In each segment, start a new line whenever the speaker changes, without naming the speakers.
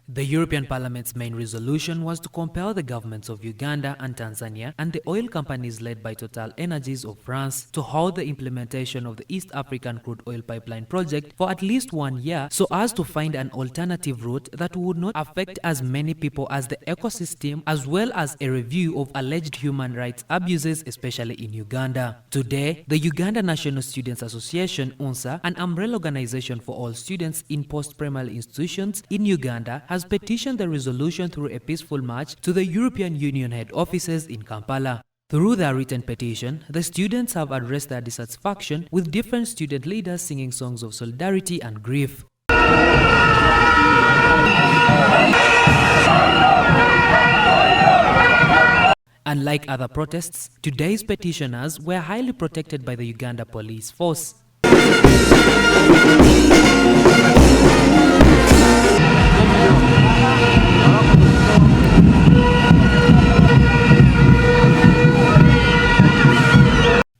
The European Parliament's main resolution was to compel the governments of Uganda and Tanzania and the oil companies led by Total Energies of France to halt the implementation of the East African crude oil pipeline project for at least 1 year so as to find an alternative route that would not affect as many people as the ecosystem, as well as a review of alleged human rights abuses, especially in Uganda. Today, the Uganda National Students Association, Unsa, an umbrella organization for all students in post-primary institutions in Uganda, has petitioned the resolution through a peaceful march to the European Union head offices in Kampala. Through their written petition, the students have addressed their dissatisfaction with different student leaders singing songs of solidarity and grief. Unlike other protests, today's petitioners were highly protected by the Uganda police force.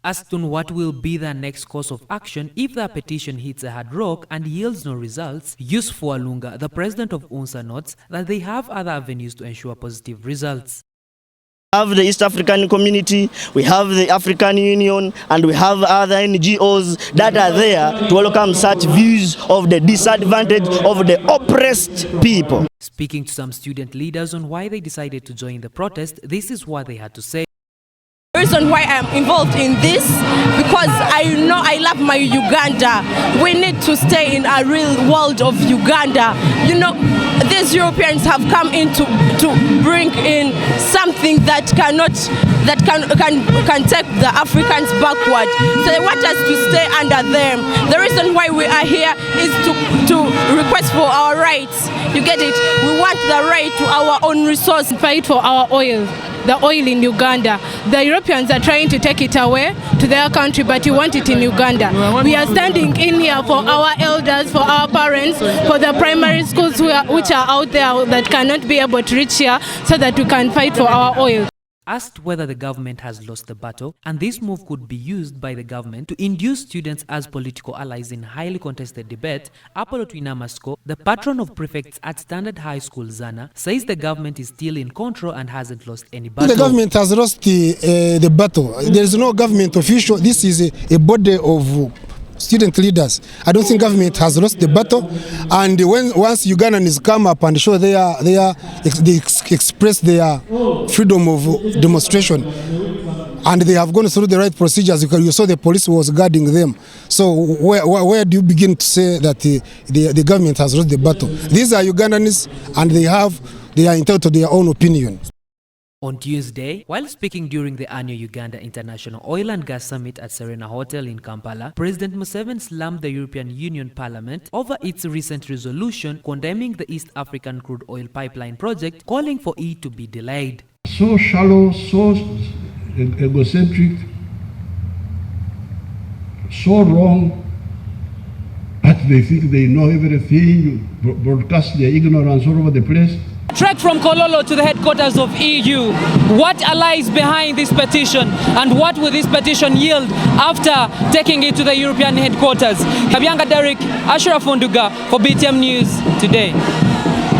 Asked on what will be their next course of action if their petition hits a hard rock and yields no results, Yusuf Walunga, the president of Unsa, notes that they have other avenues to ensure positive results.
We have the East African community, we have the African Union, and we have other NGOs that are there to welcome such views of the disadvantaged, of the oppressed people.
Speaking to some student leaders on why they decided to join the protest, this is what they had to say.
The reason why I'm involved in this, because I know I love my Uganda. We need to stay in a real world of Uganda. You know, these Europeans have come in to bring in something that can take the Africans backward. So they want us to stay under them. The reason why we are here is to request for our rights. You get it? We want the right to our own resource.
Fight for our oil. The oil in Uganda. The Europeans are trying to take it away to their country, but you want it in Uganda. We are standing in here for our elders, for our parents, for the primary schools which are out there that cannot be able to reach here, so that we can fight for our oil.
Asked whether the government has lost the battle and this move could be used by the government to induce students as political allies in highly contested debate, Apollo Twinamasko, the patron of prefects at Standard High School Zana, says the government is still in control and hasn't lost any battle.
The government has lost the battle. There is no government official. This is a body of student leaders. I don't think government has lost the battle, and once Ugandans come up and show they express their freedom of demonstration, and they have gone through the right procedures, because you saw the police was guarding them. So where do you begin to say that the government has lost the battle? These are Ugandans, and they are entitled to their own opinion.
On Tuesday, while speaking during the annual Uganda International Oil and Gas Summit at Serena Hotel in Kampala, President Museveni slammed the European Union Parliament over its recent resolution condemning the East African crude oil pipeline project, calling for it to be delayed.
So shallow, so egocentric, so wrong, that they think they know everything, broadcast their ignorance all over the place.
Trek from Kololo to the headquarters of EU. What lies behind this petition, and what will this petition yield after taking it to the European headquarters? Kabyanga Derek, Ashraf Funduga for BTM News Today.